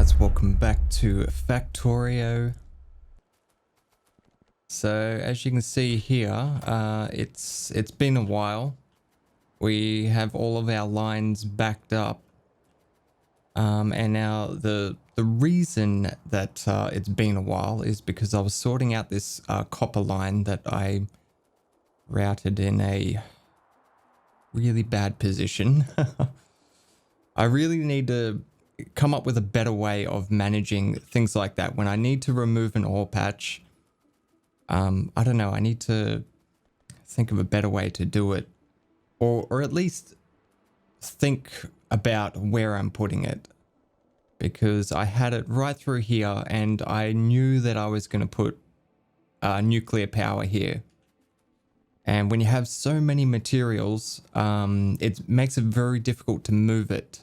guys, welcome back to Factorio. So as you can see here, it's been a while. We have all of our lines backed up, and now the reason that it's been a while is because I was sorting out this copper line that I routed in a really bad position. I really need to come up with a better way of managing things like that. When I need to remove an oil patch, I don't know, I need to think of a better way to do it, or at least think about where I'm putting it, because I had it right through here and I knew that I was going to put nuclear power here. And when you have so many materials, it makes it very difficult to move it.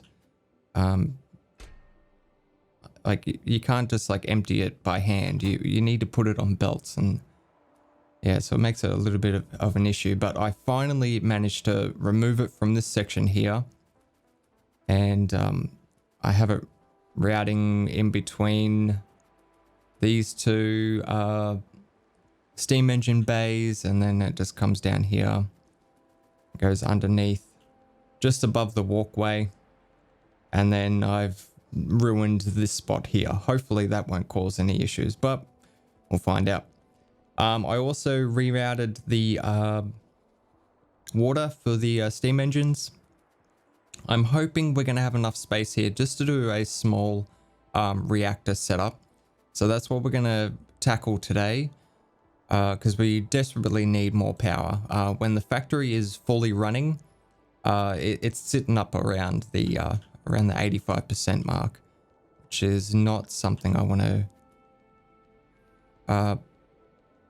Like you can't just like empty it by hand. You need to put it on belts, and yeah, so it makes it a little bit of an issue. But I finally managed to remove it from this section here, and I have it routing in between these two steam engine bays, and then it just comes down here, goes underneath, just above the walkway, and then I've ruined this spot here. Hopefully that won't cause any issues, but we'll find out. I also rerouted the water for the steam engines. I'm hoping we're going to have enough space here just to do a small reactor setup. So that's what we're going to tackle today, because we desperately need more power. When the factory is fully running, it's sitting up around the 85% mark, which is not something I want to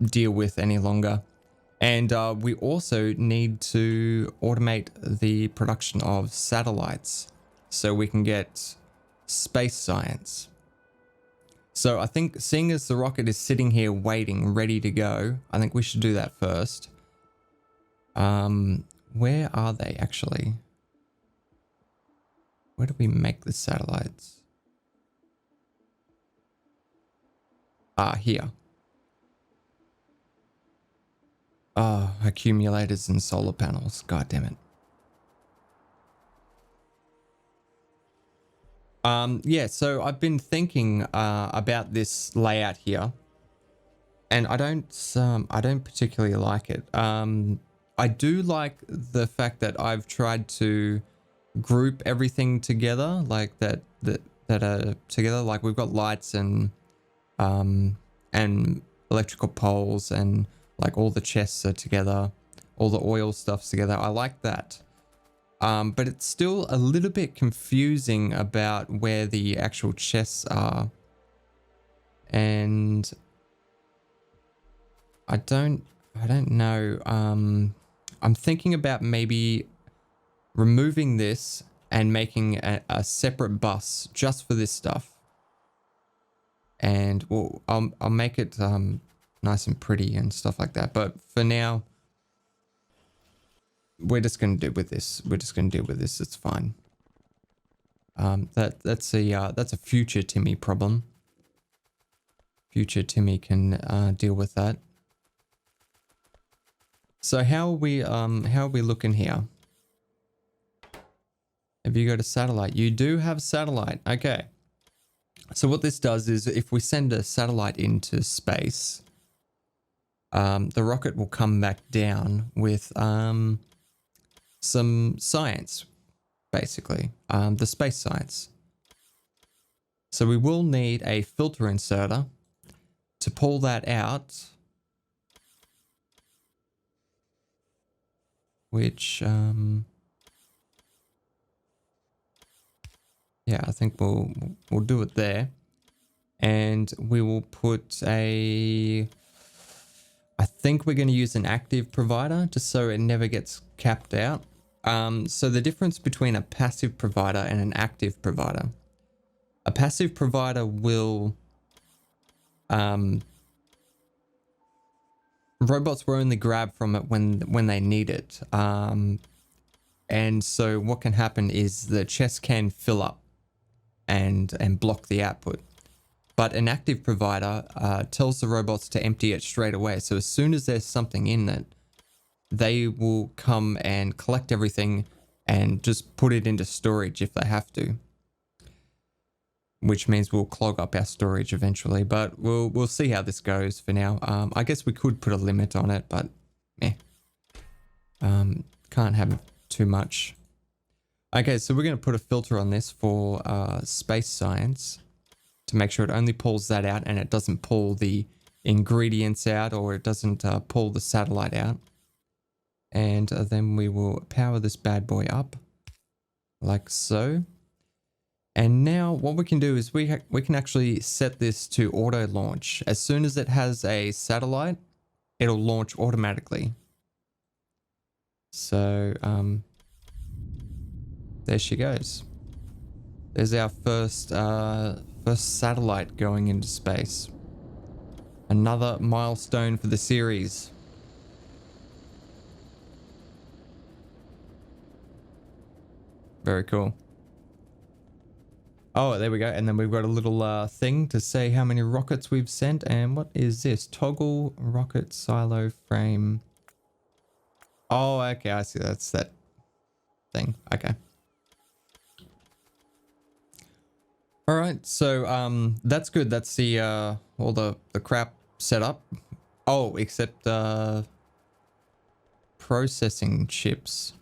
deal with any longer. And we also need to automate the production of satellites so we can get space science. So I think, seeing as the rocket is sitting here waiting, ready to go, I think we should do that first. Where are they actually? Where do we make the satellites? Here. Accumulators and solar panels. God damn it. Yeah, so I've been thinking about this layout here, and I don't particularly like it. I do like the fact that I've tried to group everything together, like that are together. Like we've got lights and electrical poles, and like all the chests are together, all the oil stuff's together. I like that. But it's still a little bit confusing about where the actual chests are. And I don't know. I'm thinking about maybe removing this and making a separate bus just for this stuff. And I'll make it nice and pretty and stuff like that. But for now, we're just going to deal with this. It's fine. That's a future Timmy problem. Future Timmy can deal with that. So how are we looking here? Have you got a satellite? You do have satellite. Okay. So what this does is, if we send a satellite into space, the rocket will come back down with some science, basically, the space science. So we will need a filter inserter to pull that out, which yeah, I think we'll do it there, and we will put I think we're going to use an active provider just so it never gets capped out. So the difference between a passive provider and an active provider. A passive provider will robots will only grab from it when they need it. And so what can happen is the chest can fill up. and block the output. But an active provider tells the robots to empty it straight away. So as soon as there's something in it, they will come and collect everything and just put it into storage if they have to. Which means we'll clog up our storage eventually, but we'll see how this goes for now. I guess we could put a limit on it, but can't have too much. Okay, so we're going to put a filter on this for space science to make sure it only pulls that out and it doesn't pull the ingredients out, or it doesn't pull the satellite out. And then we will power this bad boy up like so. And now what we can do is we can actually set this to auto launch. As soon as it has a satellite, it'll launch automatically. So there she goes. There's our first satellite going into space. Another milestone for the series. Very cool. Oh, there we go. And then we've got a little thing to say how many rockets we've sent. And what is this? Toggle rocket silo frame. Oh, okay. I see. That's that thing. Okay. All right. So that's good. That's the all the crap set up. Oh, except processing chips.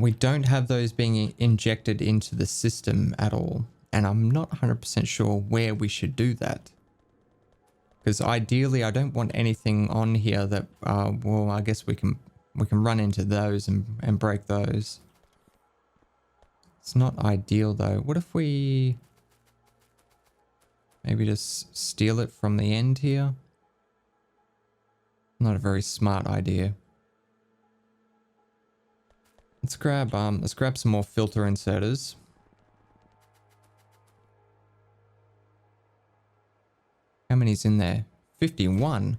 We don't have those being injected into the system at all. And I'm not 100% sure where we should do that. Because ideally, I don't want anything on here that, well, I guess we can run into those and break those. It's not ideal though. What if we maybe just steal it from the end here? Not a very smart idea. Let's grab some more filter inserters. How many's in there? 51.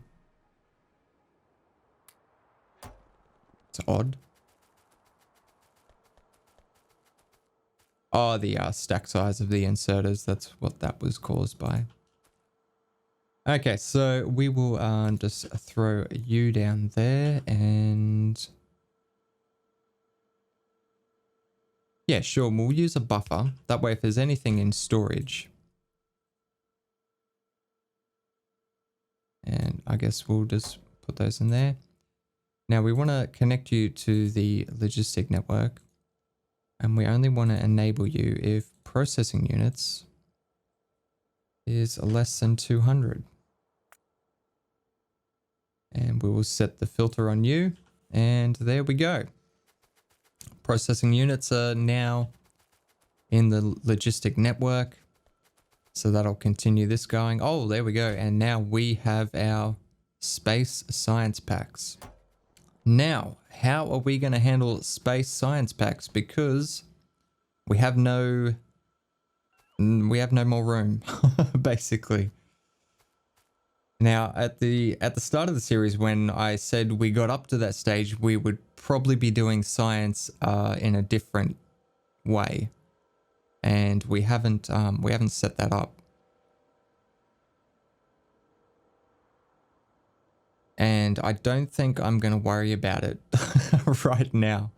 It's odd. Oh, the stack size of the inserters. That's what that was caused by. Okay, so we will just throw you down there and... yeah, sure. We'll use a buffer. That way, if there's anything in storage. And I guess we'll just put those in there. Now we want to connect you to the logistic network. And we only want to enable you if processing units is less than 200. And we will set the filter on you. And there we go. Processing units are now in the logistic network. So that'll continue this going. Oh, there we go. And now we have our space science packs. Now, how are we going to handle space science packs? Because we have no more room, basically. Now, at the start of the series, when I said we got up to that stage, we would probably be doing science in a different way, and we haven't set that up. And I don't think I'm going to worry about it right now.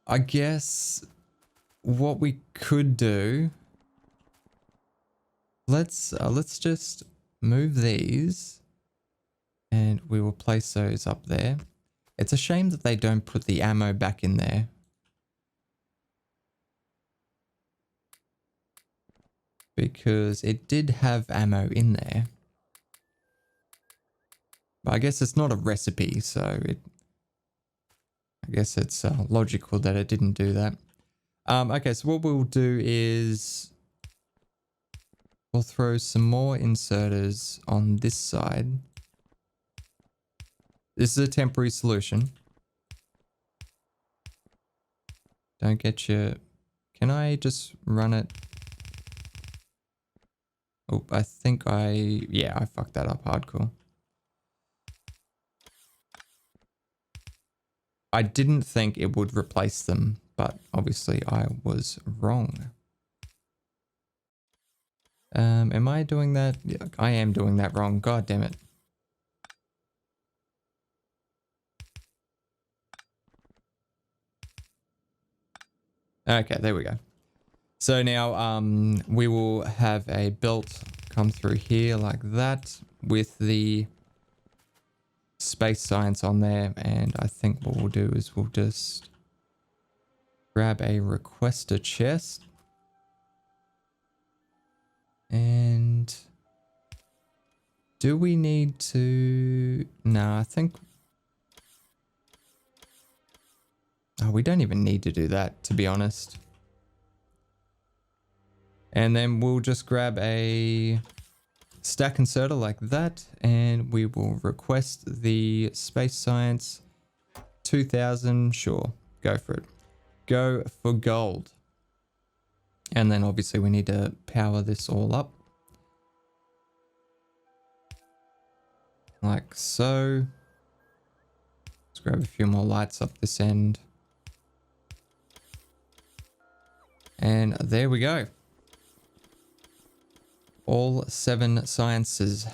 I guess what we could do, let's just move these and we will place those up there. It's a shame that they don't put the ammo back in there. Because it did have ammo in there. But I guess it's not a recipe, so I guess it's logical that it didn't do that. Okay, so what we'll do is we'll throw some more inserters on this side. This is a temporary solution. Don't get your... Can I just run it? Oh, I think yeah, I fucked that up hardcore. I didn't think it would replace them, but obviously I was wrong. Am I doing that? Yeah, I am doing that wrong. God damn it. Okay, there we go. So now we will have a belt come through here like that with the space science on there. And I think what we'll do is we'll just grab a requester chest. And do we need to... No, I think... Oh, we don't even need to do that, to be honest. And then we'll just grab a stack inserter like that, and we will request the space science 2000. Sure, go for it. Go for gold. And then obviously we need to power this all up. Like so. Let's grab a few more lights up this end. And there we go. All 7 sciences.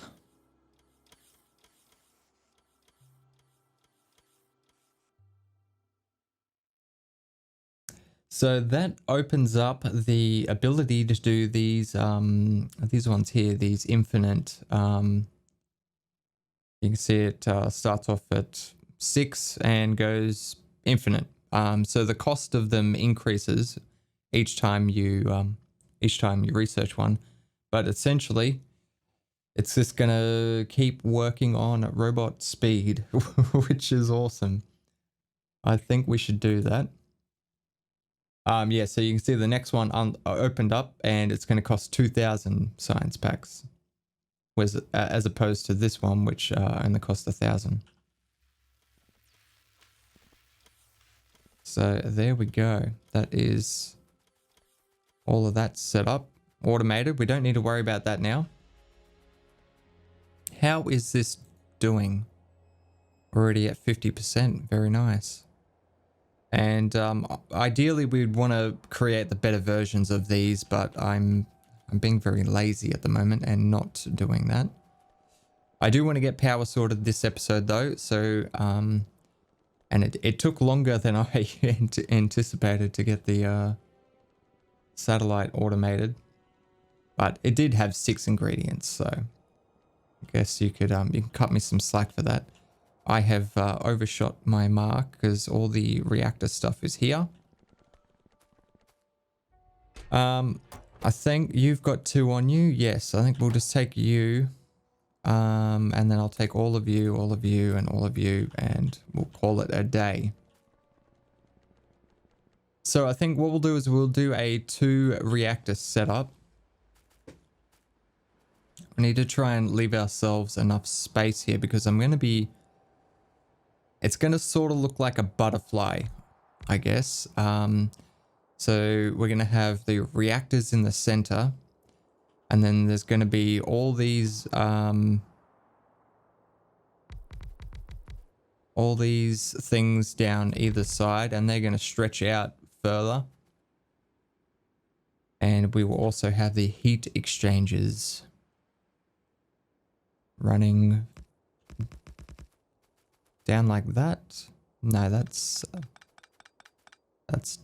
So that opens up the ability to do these ones here, these infinite. You can see it starts off at 6 and goes infinite. So the cost of them increases each time you research one. But essentially, it's just gonna keep working on robot speed, which is awesome. I think we should do that. Yeah, so you can see the next one opened up, and it's going to cost 2,000 science packs, as opposed to this one, which only cost 1,000. So there we go. That is all of that set up. Automated. We don't need to worry about that now. How is this doing? Already at 50%. Very nice. And ideally we'd want to create the better versions of these, but I'm being very lazy at the moment and not doing that. I do want to get power sorted this episode though, so and it took longer than I anticipated to get the satellite automated. But it did have 6 ingredients, so I guess you can cut me some slack for that. I have overshot my mark because all the reactor stuff is here. I think you've got 2 on you. Yes, I think we'll just take you. And then I'll take all of you, and all of you, and we'll call it a day. So I think what we'll do is we'll do a 2 reactor setup. We need to try and leave ourselves enough space here because I'm going to be... It's going to sort of look like a butterfly, I guess. So we're going to have the reactors in the center. And then there's going to be all these things down either side. And they're going to stretch out further. And we will also have the heat exchangers running down like that. No, that's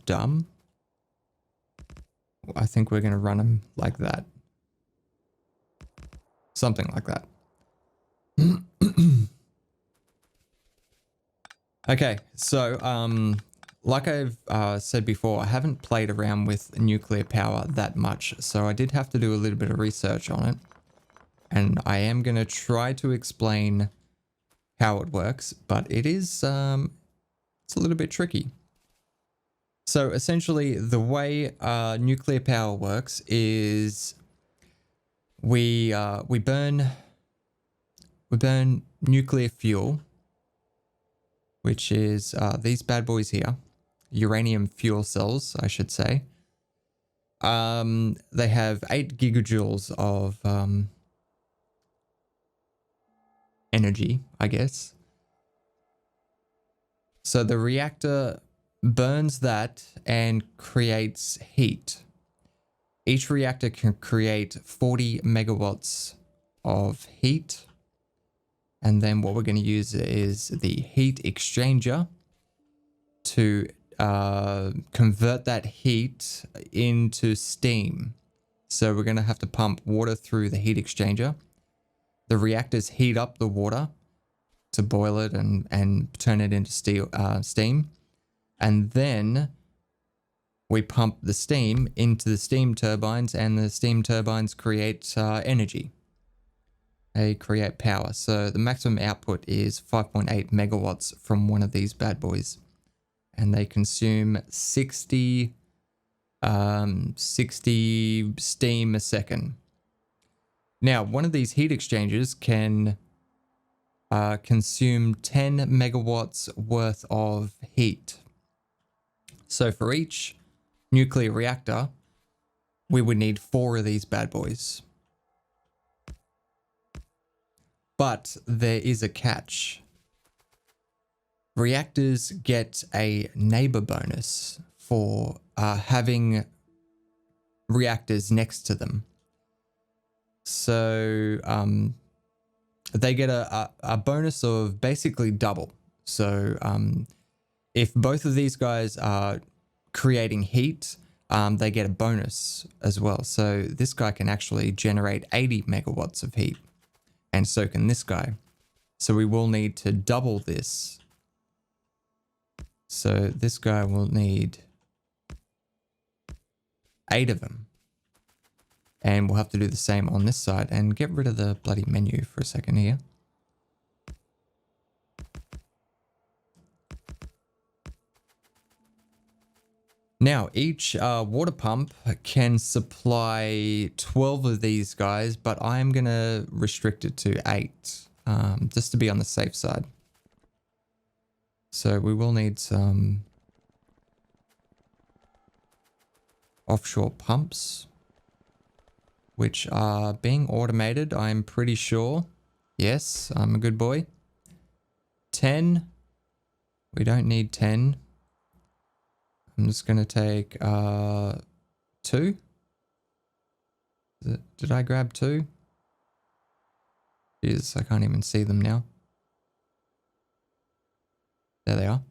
dumb. I think we're going to run them like that. Something like that. Okay, so like I've said before, I haven't played around with nuclear power that much, so I did have to do a little bit of research on it. And I am going to try to explain how it works, but it is it's a little bit tricky. So essentially the way nuclear power works is we burn nuclear fuel, which is these bad boys here, uranium fuel cells, I should say. They have 8 gigajoules of energy, I guess. So the reactor burns that and creates heat. Each reactor can create 40 megawatts of heat. And then what we're going to use is the heat exchanger to convert that heat into steam. So we're going to have to pump water through the heat exchanger. The reactors heat up the water to boil it and turn it into steam. And then we pump the steam into the steam turbines, and the steam turbines create energy. They create power. So the maximum output is 5.8 megawatts from one of these bad boys. And they consume 60 steam a second. Now, one of these heat exchangers can consume 10 megawatts worth of heat. So for each nuclear reactor, we would need 4 of these bad boys. But there is a catch. Reactors get a neighbor bonus for having reactors next to them. So they get a bonus of basically double. So if both of these guys are creating heat, they get a bonus as well. So this guy can actually generate 80 megawatts of heat, and so can this guy. So we will need to double this. So this guy will need 8 of them. And we'll have to do the same on this side and get rid of the bloody menu for a second here. Now, each water pump can supply 12 of these guys, but I'm going to restrict it to 8, just to be on the safe side. So we will need some offshore pumps, which are being automated, I'm pretty sure. Yes, I'm a good boy. 10. We don't need 10. I'm just going to take 2. Did I grab 2? Jesus, I can't even see them now. There they are.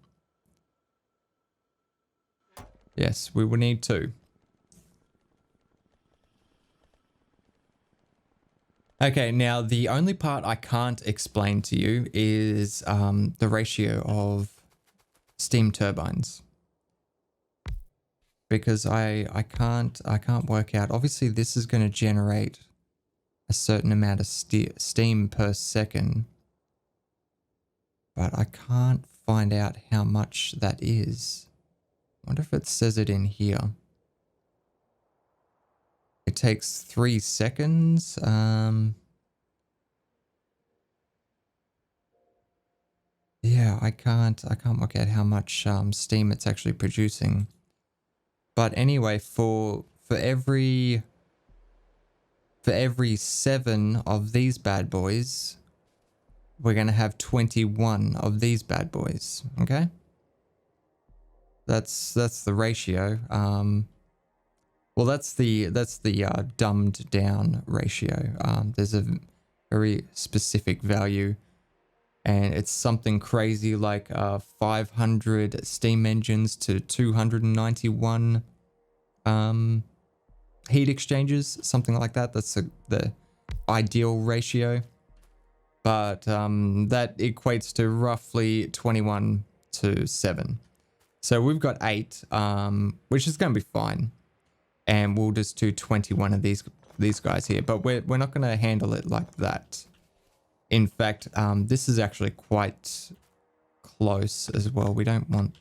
Yes, we will need 2. Okay, now the only part I can't explain to you is the ratio of steam turbines. Because I can't work out. Obviously, this is going to generate a certain amount of steam per second, but I can't find out how much that is. I wonder if it says it in here. It takes 3 seconds. Yeah, I can't work out how much steam it's actually producing. But anyway, for every 7 of these bad boys, we're gonna have 21 of these bad boys. Okay, that's the ratio. Well, that's the dumbed down ratio. There's a very specific value, and it's something crazy like 500 steam engines to 291 heat exchangers, something like that. That's the ideal ratio, but that equates to roughly 21 to 7. So we've got 8, which is going to be fine, and we'll just do 21 of these guys here. But we're not going to handle it like that. In fact, this is actually quite close as well. We don't want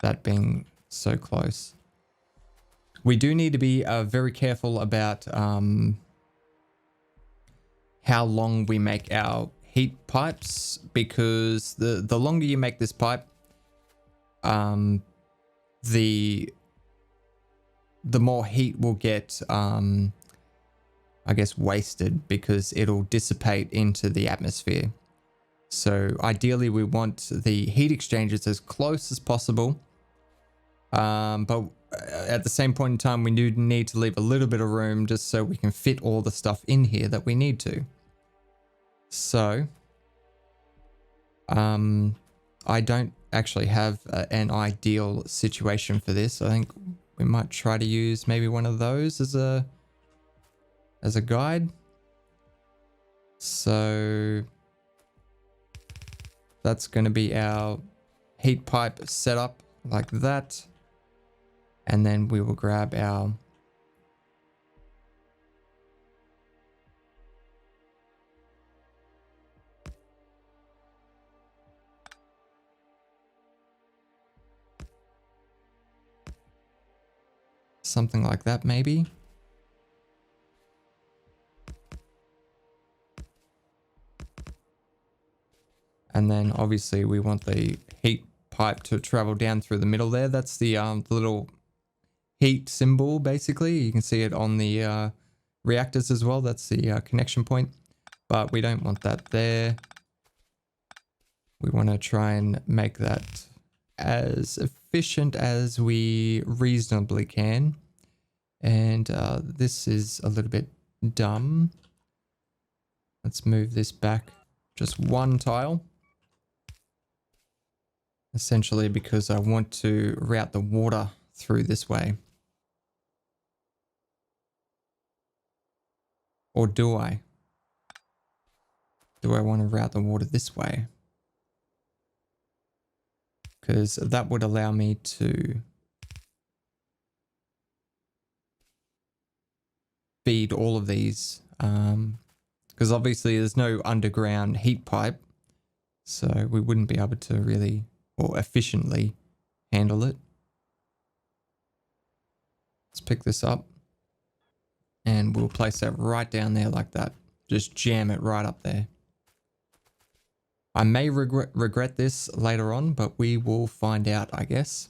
that being so close. We do need to be very careful about how long we make our heat pipes, because the longer you make this pipe, the more heat will get, I guess, wasted, because it'll dissipate into the atmosphere. So ideally we want the heat exchangers as close as possible. But at the same point in time, we do need to leave a little bit of room just so we can fit all the stuff in here that we need to. So, I don't actually have an ideal situation for this. I think we might try to use maybe one of those as a guide. So that's going to be our heat pipe setup like that. And then we will grab our something like that maybe. And then obviously we want the heat pipe to travel down through the middle there. That's the little heat symbol basically. You can see it on the reactors as well. That's the connection point. But we don't want that there. We want to try and make that as efficient as we reasonably can. And this is a little bit dumb. Let's move this back just one tile. Essentially because I want to route the water through this way. Or do I? Do I want to route the water this way? Because that would allow me to feed all of these. Because obviously there's no underground heat pipe. So we wouldn't be able to really or efficiently handle it. Let's pick this up. And we'll place that right down there like that. Just jam it right up there. I may regret this later on, but we will find out, I guess.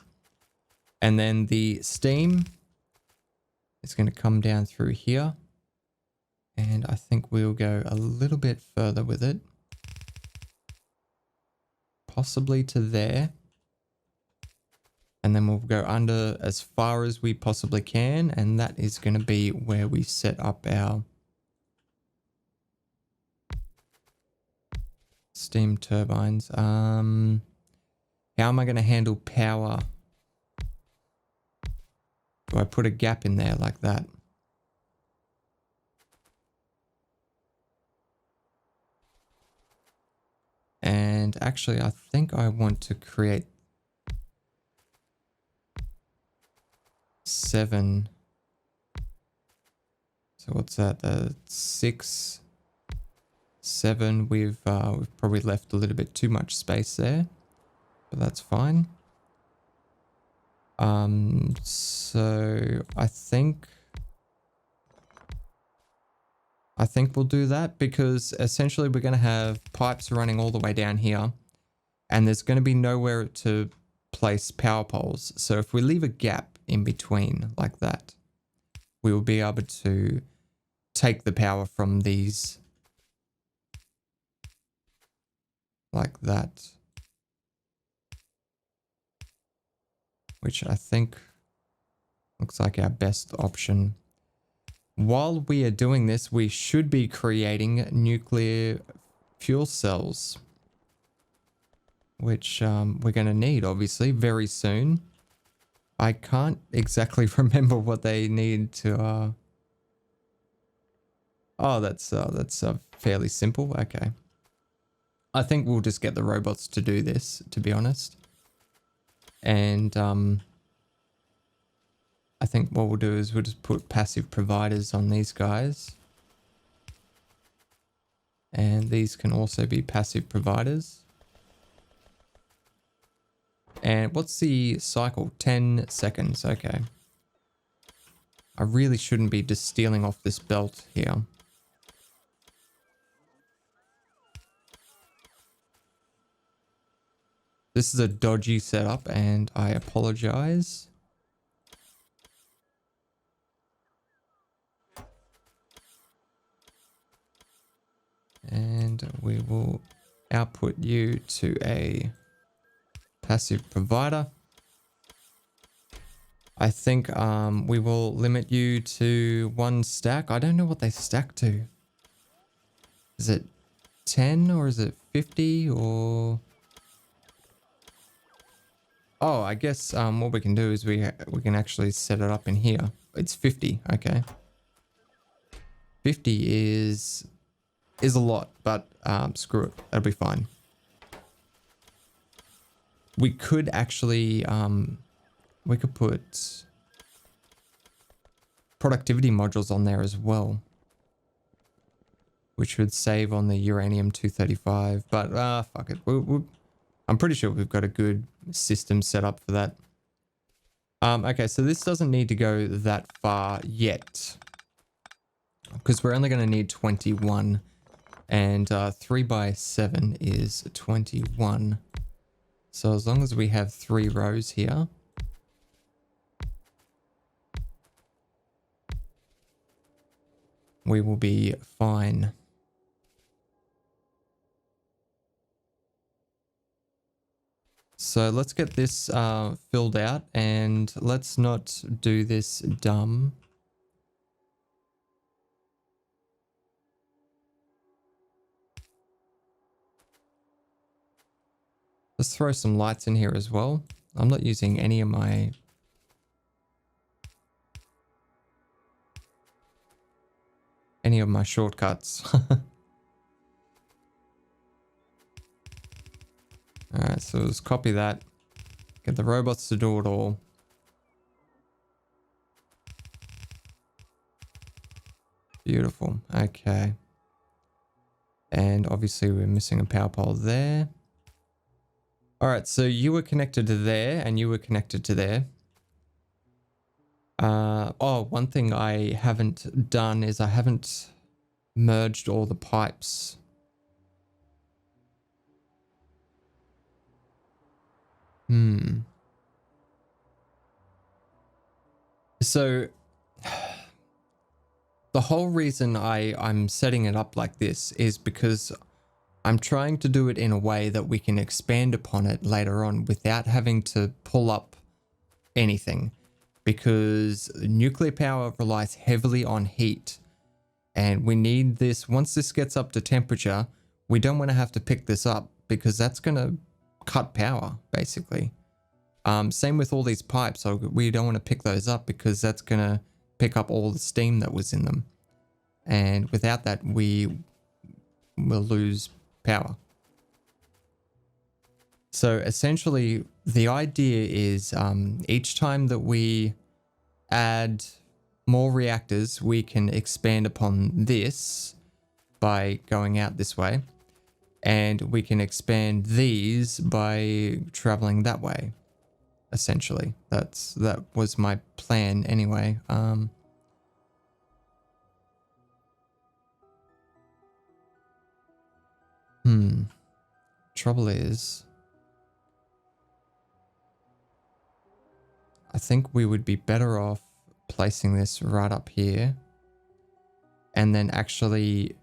And then the steam is going to come down through here. And I think we'll go a little bit further with it. Possibly to there. And then we'll go under as far as we possibly can. And that is going to be where we set up our steam turbines. How am I going to handle power? Do I put a gap in there like that? And actually, I think I want to create 7. So what's that? 6, 7. We've probably left a little bit too much space there, but that's fine. So I think we'll do that because essentially we're going to have pipes running all the way down here and there's going to be nowhere to place power poles. So if we leave a gap in between like that, we will be able to take the power from these like that, which I think looks like our best option. While we are doing this, we should be creating nuclear fuel cells, which we're going to need obviously very soon. I can't exactly remember what they need to oh, that's fairly simple. Okay. I think we'll just get the robots to do this, to be honest. And I think what we'll do is we'll just put passive providers on these guys. And these can also be passive providers. And what's the cycle? 10 seconds. Okay. I really shouldn't be just stealing off this belt here. This is a dodgy setup and I apologize. And we will output you to a passive provider. I think we will limit you to 1 stack. I don't know what they stack to. Is it 10 or is it 50 or... Oh, I guess what we can do is we can actually set it up in here. It's 50, okay. 50 is a lot, but screw it. That'll be fine. We could actually, we could put productivity modules on there as well, which would save on the uranium-235, but fuck it. I'm pretty sure we've got a good system set up for that. Okay, so this doesn't need to go that far yet, because we're only going to need 21, and 3 by 7 is 21. So as long as we have 3 rows here, we will be fine. So let's get this filled out, and let's not do this dumb. Let's throw some lights in here as well. I'm not using any of my... shortcuts. Alright, so let's copy that. Get the robots to do it all. Beautiful. Okay. And obviously we're missing a power pole there. Alright, so you were connected to there and you were connected to there. Oh, one thing I haven't done is I haven't merged all the pipes. So the whole reason I'm setting it up like this is because I'm trying to do it in a way that we can expand upon it later on without having to pull up anything, because nuclear power relies heavily on heat, and we need this. Once this gets up to temperature, we don't want to have to pick this up because that's going to cut power basically. Same with all these pipes. So we don't want to pick those up because that's going to pick up all the steam that was in them. And without that, we will lose power. So essentially, the idea is each time that we add more reactors, we can expand upon this by going out this way. And we can expand these by traveling that way. Essentially, that was my plan anyway. Trouble is, I think we would be better off placing this right up here and then actually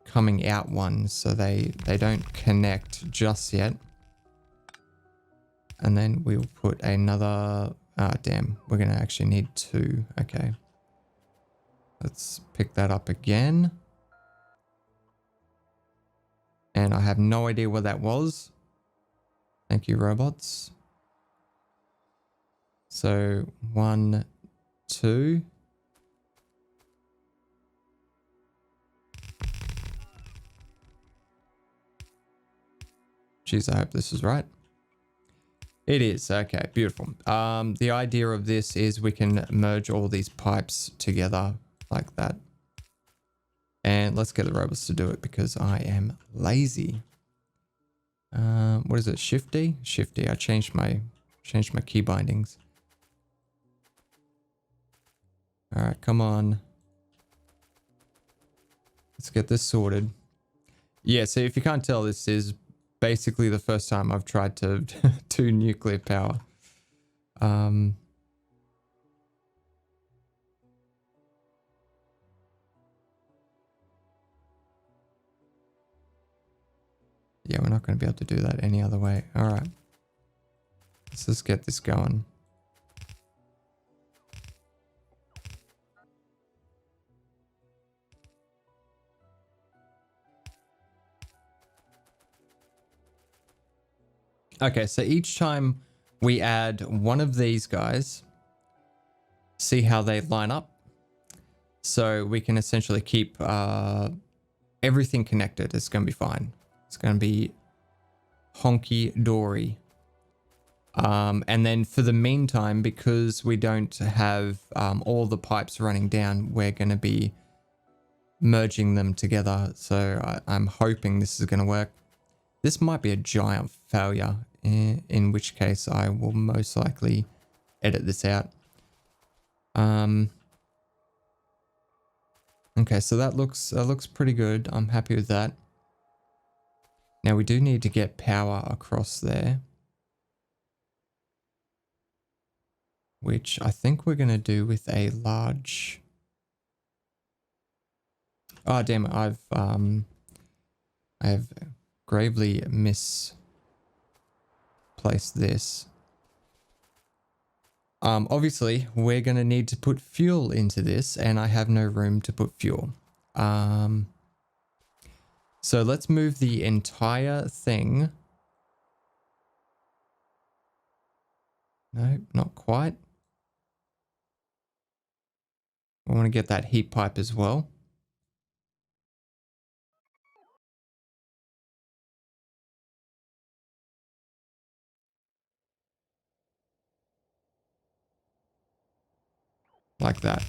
coming out one so they don't connect just yet. And then we'll put another, damn, we're going to actually need 2. Okay. Let's pick that up again. And I have no idea what that was. Thank you, robots. So 1, 2. Jeez, I hope this is right. It is. Okay, beautiful. The idea of this is we can merge all these pipes together like that. And let's get the robots to do it because I am lazy. What is it? Shift D? Shift D. I changed my key bindings. All right, come on. Let's get this sorted. Yeah, so if you can't tell, this is basically the first time I've tried to do nuclear power. Yeah, we're not going to be able to do that any other way. All right. Let's just get this going. Okay, so each time we add one of these guys, see how they line up. So we can essentially keep everything connected. It's going to be fine. It's going to be honky-dory. And then for the meantime, because we don't have all the pipes running down, we're going to be merging them together. So I'm hoping this is going to work. This might be a giant failure, in which case I will most likely edit this out. Okay, so that looks pretty good. I'm happy with that. Now we do need to get power across there, which I think we're going to do with a large... Oh, damn it. I have gravely misplaced this. Obviously, we're going to need to put fuel into this, and I have no room to put fuel. So let's move the entire thing. No, not quite. I want to get that heat pipe as well. Like that.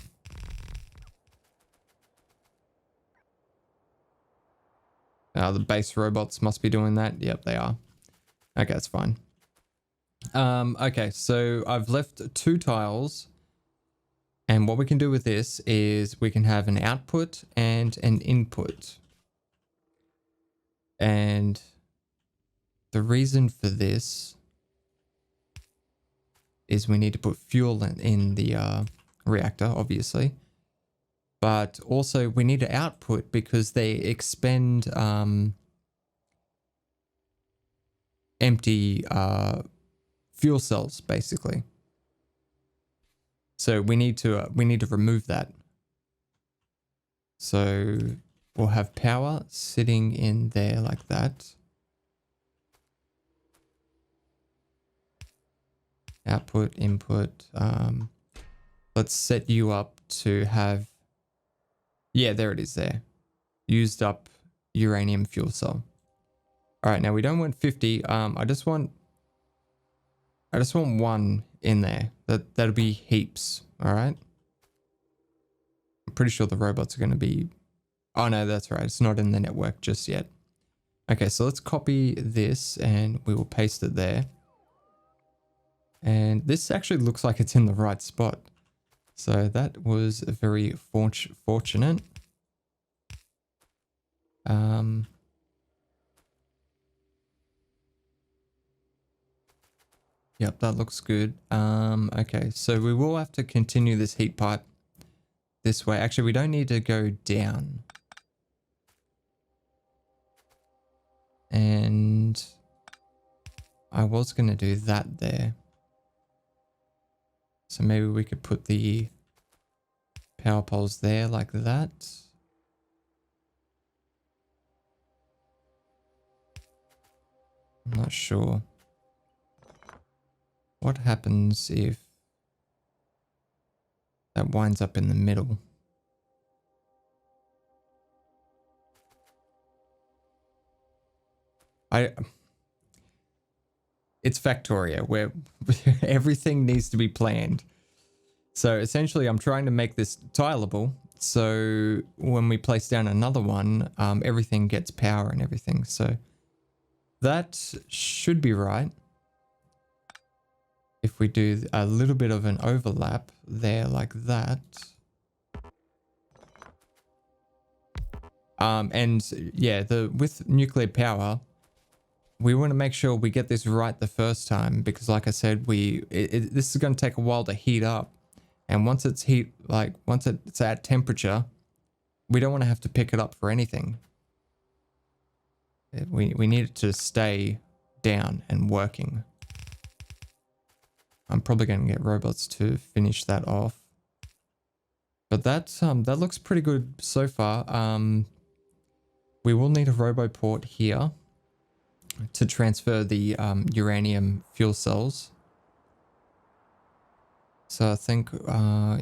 The base robots must be doing that. Yep, they are. Okay, that's fine. Okay, so I've left 2 tiles. And what we can do with this is we can have an output and an input. And the reason for this is we need to put fuel in the reactor, obviously. But also we need to output because they expend empty fuel cells, basically. So we need to remove that. So we'll have power sitting in there like that. Output, input. Let's set you up to have... Yeah, there it is there. Used up uranium fuel cell. All right, now we don't want 50. I just want 1 in there. That'll be heaps. All right. I'm pretty sure the robots are going to be... Oh no, that's right. It's not in the network just yet. Okay, so let's copy this and we will paste it there. And this actually looks like it's in the right spot. So that was very fortunate. Yep, that looks good. Okay, so we will have to continue this heat pipe this way. Actually, we don't need to go down. And I was going to do that there. So maybe we could put the power poles there like that. I'm not sure. What happens if that winds up in the middle? It's Factorio, where everything needs to be planned. So essentially I'm trying to make this tileable. So when we place down another one, everything gets power and everything. So that should be right. If we do a little bit of an overlap there like that. And yeah, with nuclear power, we want to make sure we get this right the first time, because like I said, this is going to take a while to heat up. And once it's once it's at temperature, we don't want to have to pick it up for anything. We need it to stay down and working. I'm probably going to get robots to finish that off. But that looks pretty good so far. We will need a roboport here to transfer the uranium fuel cells. So I think,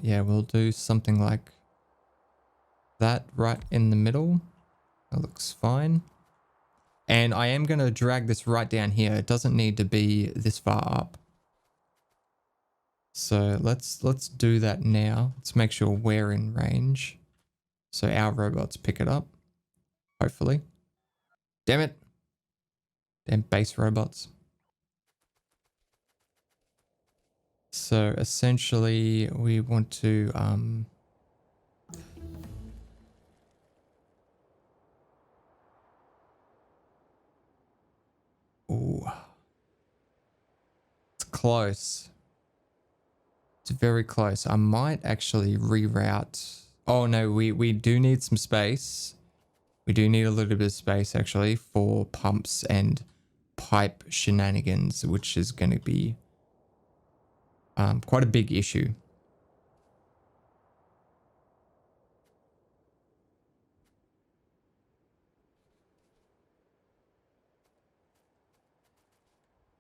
yeah, we'll do something like that right in the middle. That looks fine. And I am going to drag this right down here. It doesn't need to be this far up. So let's do that now. Let's make sure we're in range. So our robots pick it up. Hopefully. Damn it. Damn base robots. So essentially we want to ooh. It's close. It's very close. I might actually reroute. Oh no, we do need some space. We do need a little bit of space actually for pumps and pipe shenanigans, which is going to be quite a big issue.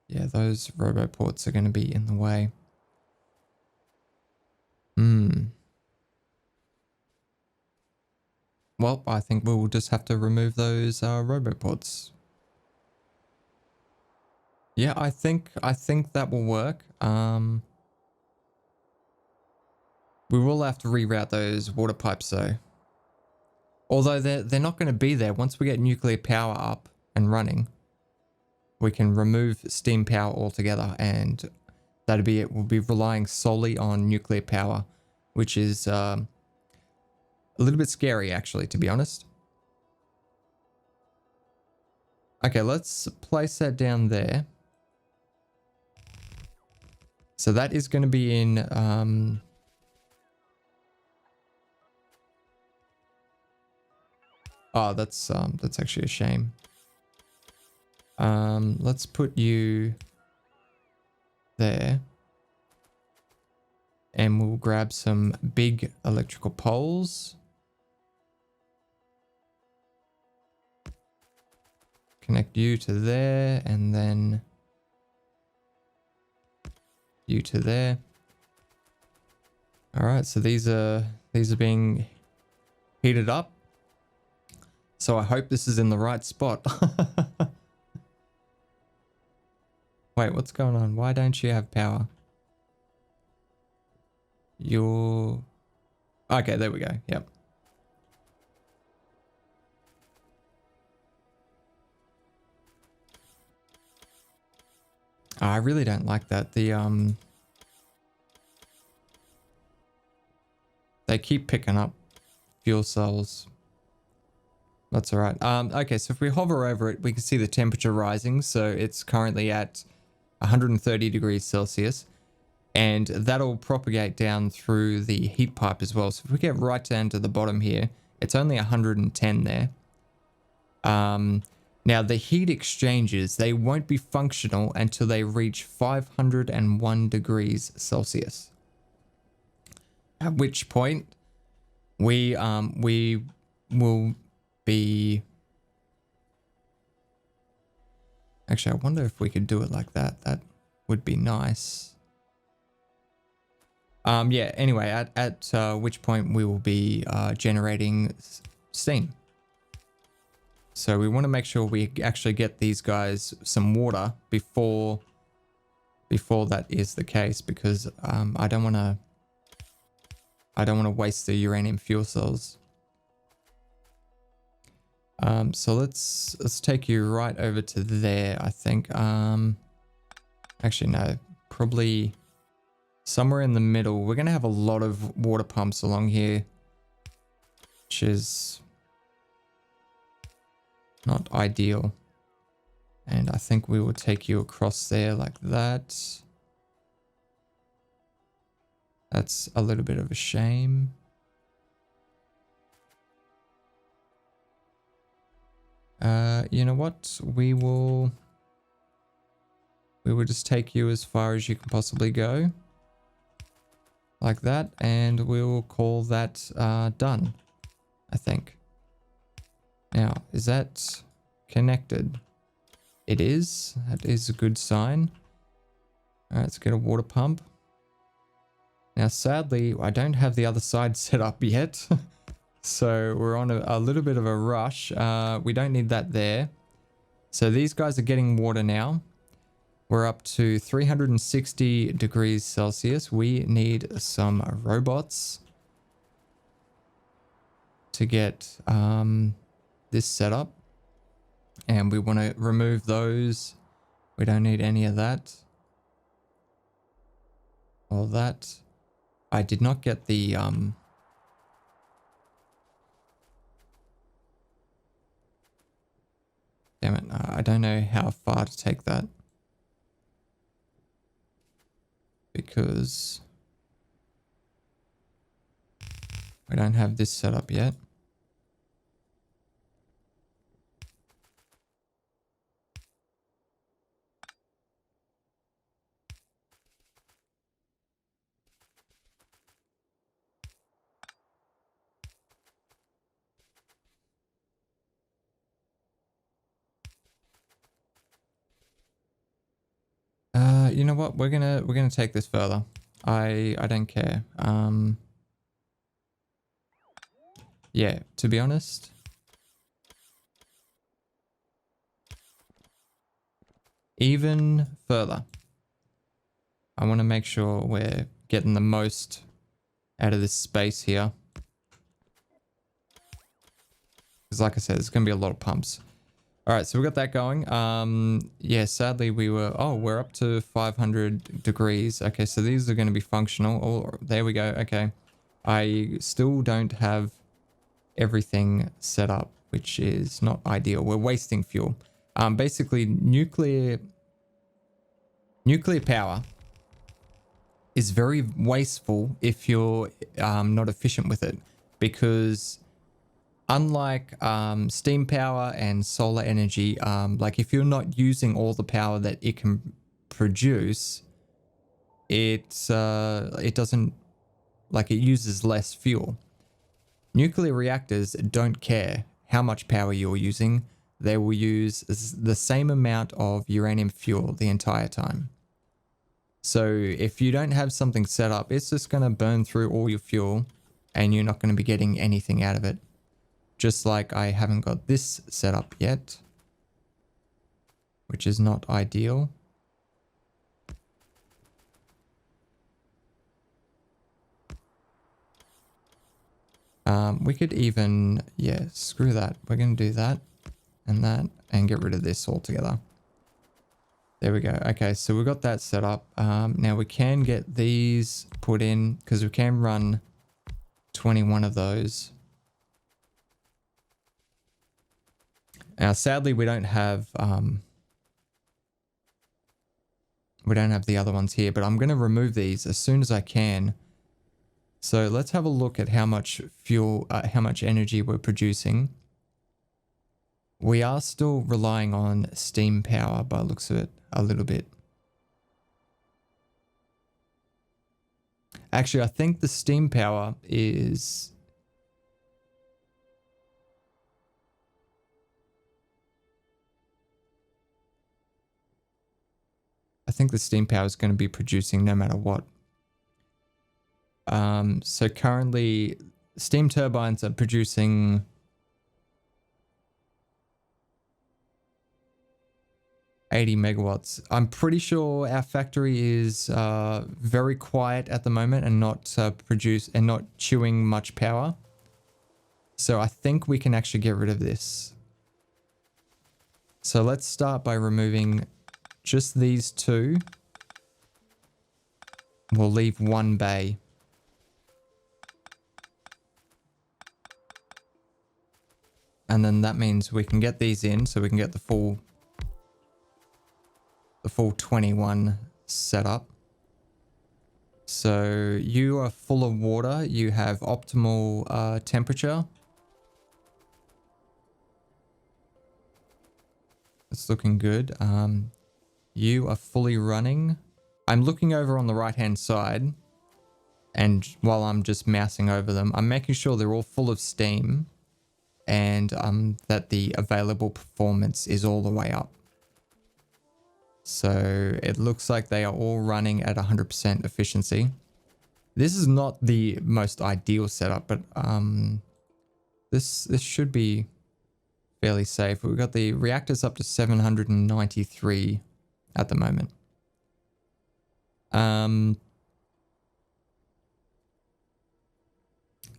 Yeah, those roboports are going to be in the way. Well, I think we will just have to remove those roboports. Yeah, I think that will work. We will have to reroute those water pipes though. Although they're not going to be there once we get nuclear power up and running. We can remove steam power altogether, and that'll be it. We'll be relying solely on nuclear power, which is a little bit scary actually, to be honest. Okay, let's place that down there. So that is going to be in oh, that's actually a shame. Let's put you there. And we'll grab some big electrical poles. Connect you to there, and then you to there. All right, so these are being heated up. So I hope this is in the right spot. Wait, what's going on? Why don't you have power? You're... Okay, there we go. Yep. I really don't like that. They keep picking up fuel cells. That's all right. Okay, so if we hover over it, we can see the temperature rising. So it's currently at 130 degrees Celsius. And that'll propagate down through the heat pipe as well. So if we get right down to the bottom here, it's only 110 there. Now the heat exchangers, they won't be functional until they reach 501 degrees Celsius. At which point we will be... Actually, I wonder if we could do it like that. That would be nice. Yeah, anyway, at which point we will be generating steam. So we want to make sure we actually get these guys some water before that is the case, because I don't want to waste the uranium fuel cells. So let's take you right over to there, I think. Actually, no, probably somewhere in the middle. We're going to have a lot of water pumps along here, which is not ideal. And I think we will take you across there like that. That's a little bit of a shame. You know what? We will just take you as far as you can possibly go. Like that, and we'll call that done, I think. Now, is that connected? It is. That is a good sign. All right, let's get a water pump. Now, sadly, I don't have the other side set up yet. So we're on a little bit of a rush. We don't need that there. So these guys are getting water now. We're up to 360 degrees Celsius. We need some robots to get this set up. And we want to remove those. We don't need any of that. All that. I did not get the damn it, I don't know how far to take that. Because we don't have this set up yet. You know what? We're gonna take this further. I don't care. Yeah, to be honest. Even further. I want to make sure we're getting the most out of this space here. Because like I said, there's going to be a lot of pumps. All right, so we got that going. Yeah, sadly we're up to 500 degrees. Okay, so these are going to be functional. Oh, there we go. Okay. I still don't have everything set up, which is not ideal. We're wasting fuel. Basically nuclear power is very wasteful if you're not efficient with it, because unlike steam power and solar energy, like if you're not using all the power that it can produce, it doesn't, like, it uses less fuel. Nuclear reactors don't care how much power you're using. They will use the same amount of uranium fuel the entire time. So if you don't have something set up, it's just going to burn through all your fuel and you're not going to be getting anything out of it. Just like I haven't got this set up yet, which is not ideal. We could even, yeah, screw that. We're going to do that and get rid of this altogether. There we go. Okay, so we've got that set up. Now we can get these put in because we can run 21 of those. Now, sadly, we don't have the other ones here, but I'm going to remove these as soon as I can. So let's have a look at how much fuel, how much energy we're producing. We are still relying on steam power by the looks of it a little bit. Actually, I think the steam power is... I think the steam power is going to be producing no matter what. So currently, steam turbines are producing 80 megawatts. I'm pretty sure our factory is very quiet at the moment and not chewing much power. So I think we can actually get rid of this. So let's start by removing just these two. We'll leave one bay. And then that means we can get these in, so we can get the full 21 set up. So you are full of water. You have optimal temperature. It's looking good. You are fully running. I'm looking over on the right hand side, and while I'm just mousing over them, I'm making sure they're all full of steam, and that the available performance is all the way up. So it looks like they are all running at 100% efficiency. This is not the most ideal setup, but this should be fairly safe. We've got the reactors up to 793 at the moment.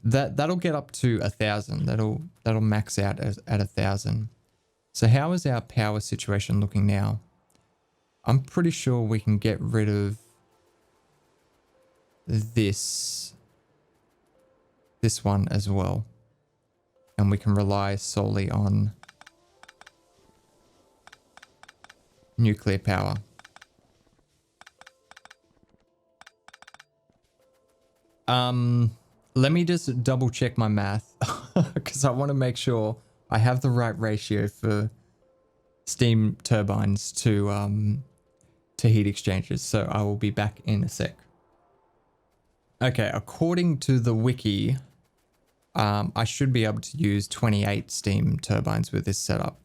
That'll get up to 1,000. That'll max out at 1,000. So how is our power situation looking now? I'm pretty sure we can get rid of this one as well, and we can rely solely on nuclear power. Let me just double check my math because I want to make sure I have the right ratio for steam turbines to heat exchangers. So I will be back in a sec. Okay, according to the wiki, I should be able to use 28 steam turbines with this setup.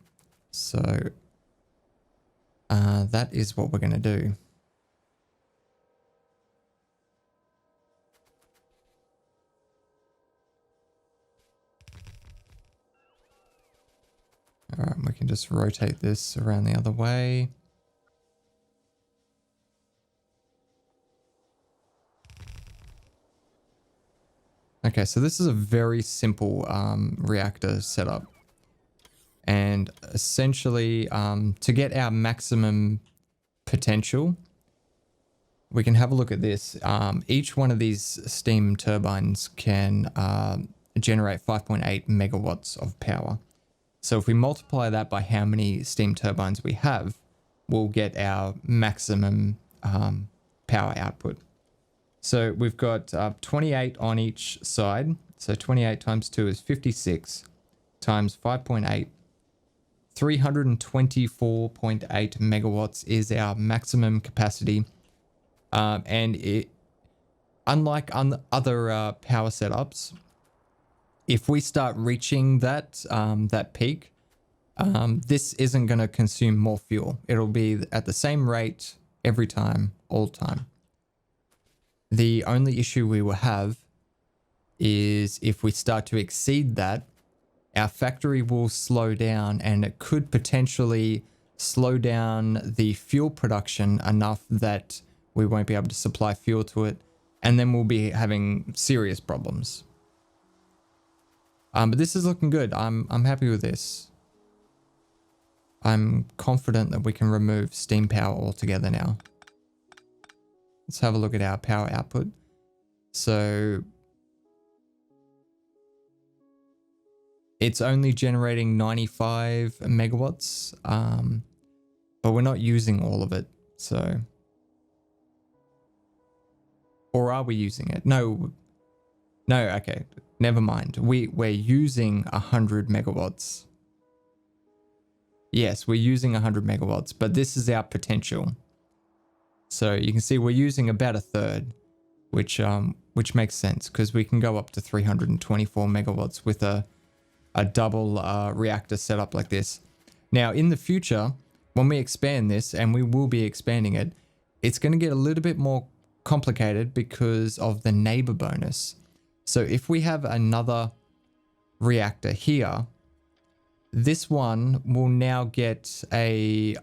So that is what we're going to do. All right, we can just rotate this around the other way. Okay, so this is a very simple reactor setup. And essentially, to get our maximum potential, we can have a look at this. Each one of these steam turbines can generate 5.8 megawatts of power. So if we multiply that by how many steam turbines we have, we'll get our maximum power output. So we've got 28 on each side. So 28 times 2 is 56 times 5.8. 324.8 megawatts is our maximum capacity. And it, unlike other power setups, if we start reaching that peak, this isn't going to consume more fuel. It'll be at the same rate every time, all the time. The only issue we will have is if we start to exceed that, our factory will slow down, and it could potentially slow down the fuel production enough that we won't be able to supply fuel to it, and then we'll be having serious problems. But this is looking good. I'm happy with this. I'm confident that we can remove steam power altogether now. Let's have a look at our power output. So it's only generating 95 megawatts, but we're not using all of it. So, or are we using it? No, okay. Never mind. We're using 100 megawatts. Yes, we're using 100 megawatts, but this is our potential. So you can see we're using about a third, which makes sense because we can go up to 324 megawatts with a double reactor setup like this. Now, in the future, when we expand this, and we will be expanding it, it's going to get a little bit more complicated because of the neighbor bonus. So if we have another reactor here, this one will now get a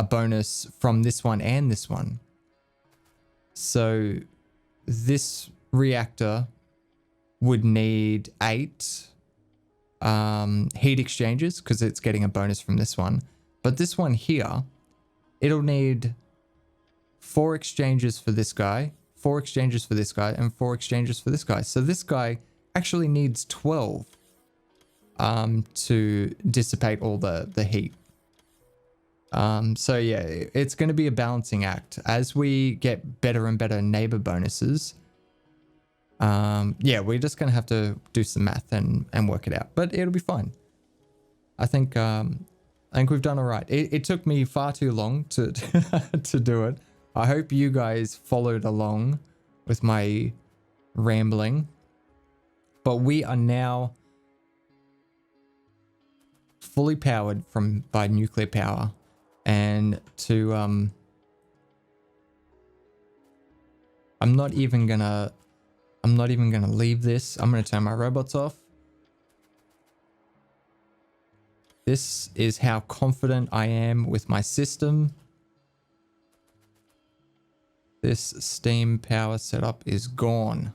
bonus from this one and this one. So this reactor would need 8 heat exchangers because it's getting a bonus from this one. But this one here, it'll need 4 exchanges for this guy, 4 exchanges for this guy, and 4 exchanges for this guy. So this guy actually needs 12 to dissipate all the heat. So yeah, it's going to be a balancing act as we get better and better neighbor bonuses. Yeah, we're just going to have to do some math and work it out, but it'll be fine. I think I think we've done all right. It took me far too long to to do it. I hope you guys followed along with my rambling. But we are now fully powered by nuclear power, and to I'm not even gonna leave this. I'm gonna turn my robots off. This is how confident I am with my system. This steam power setup is gone.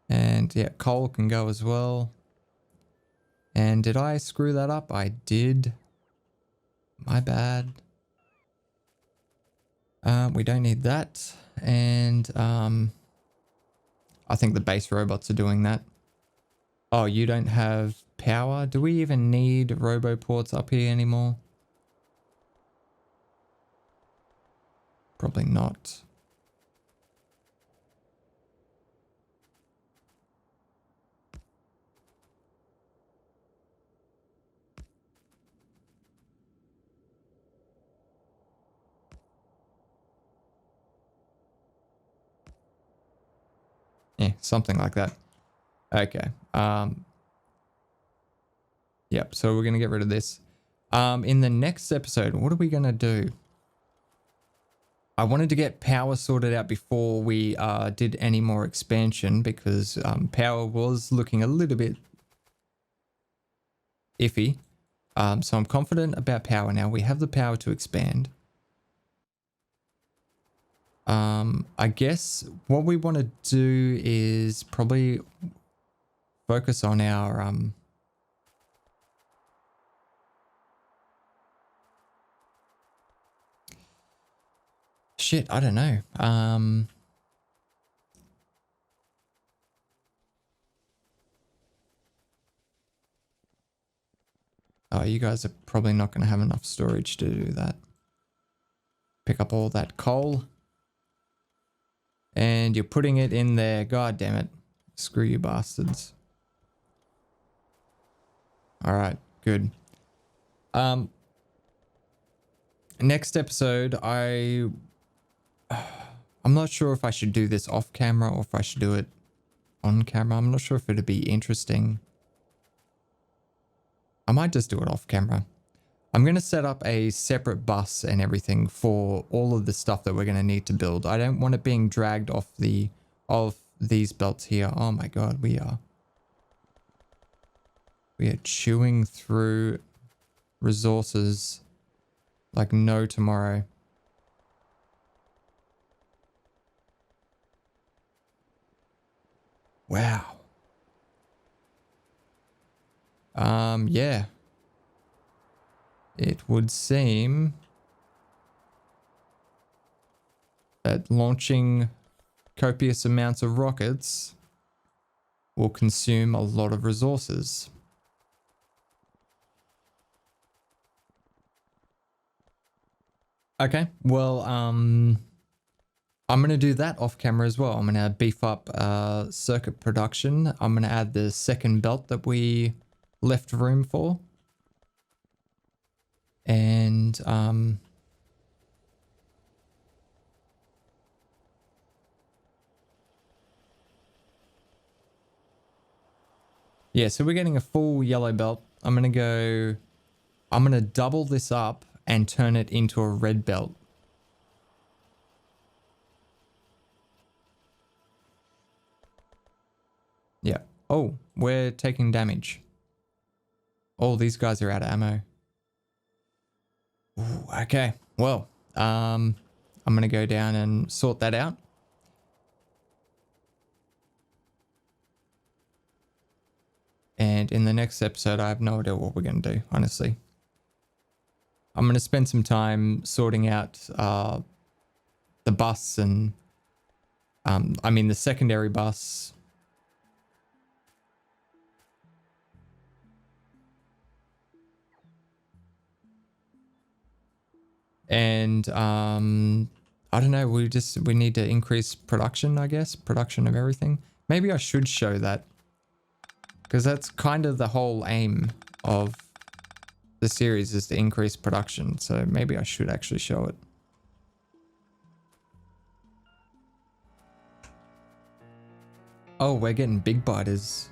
And yeah, coal can go as well. And did I screw that up? I did. My bad. We don't need that. And I think the base robots are doing that. Oh, you don't have power? Do we even need roboports up here anymore? Probably not. Yeah, something like that. Okay. Yep, so we're going to get rid of this. In the next episode, what are we going to do? I wanted to get power sorted out before we did any more expansion, because power was looking a little bit iffy. So I'm confident about power now. We have the power to expand. I guess what we want to do is probably focus on our shit, I don't know. Oh, you guys are probably not going to have enough storage to do that. Pick up all that coal. And you're putting it in there. God damn it. Screw you bastards. All right, good. Next episode, I'm not sure if I should do this off camera or if I should do it on camera. I'm not sure if it'd be interesting. I might just do it off camera. I'm going to set up a separate bus and everything for all of the stuff that we're going to need to build. I don't want it being dragged off these belts here. Oh my god, we are chewing through resources like no tomorrow. Wow. Yeah. It would seem that launching copious amounts of rockets will consume a lot of resources. Okay, well, I'm going to do that off camera as well. I'm going to beef up circuit production. I'm going to add the second belt that we left room for. And yeah, so we're getting a full yellow belt. I'm going to double this up and turn it into a red belt. Yeah. Oh, we're taking damage. Oh, these guys are out of ammo. Ooh, okay. Well, I'm going to go down and sort that out. And in the next episode, I have no idea what we're going to do, honestly. I'm going to spend some time sorting out the bus and, I mean, the secondary bus. And I don't know, we need to increase production, I guess. Production of everything. Maybe I should show that. Because that's kind of the whole aim of the series, is to increase production. So maybe I should actually show it. Oh, we're getting big biters.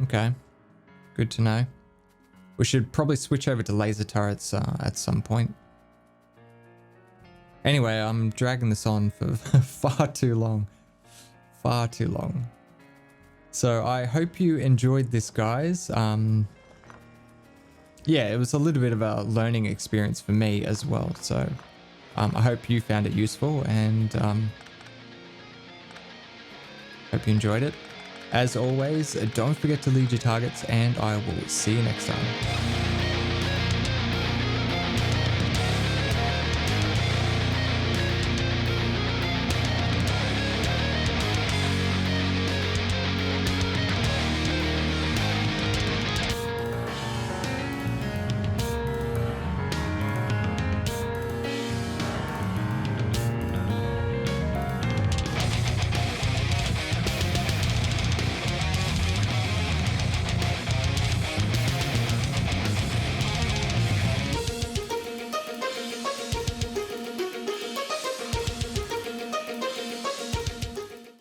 Okay. Good to know. We should probably switch over to laser turrets at some point. Anyway, I'm dragging this on for far too long. Far too long. So I hope you enjoyed this, guys. Yeah, it was a little bit of a learning experience for me as well. So I hope you found it useful, and hope you enjoyed it. As always, don't forget to lead your targets, and I will see you next time.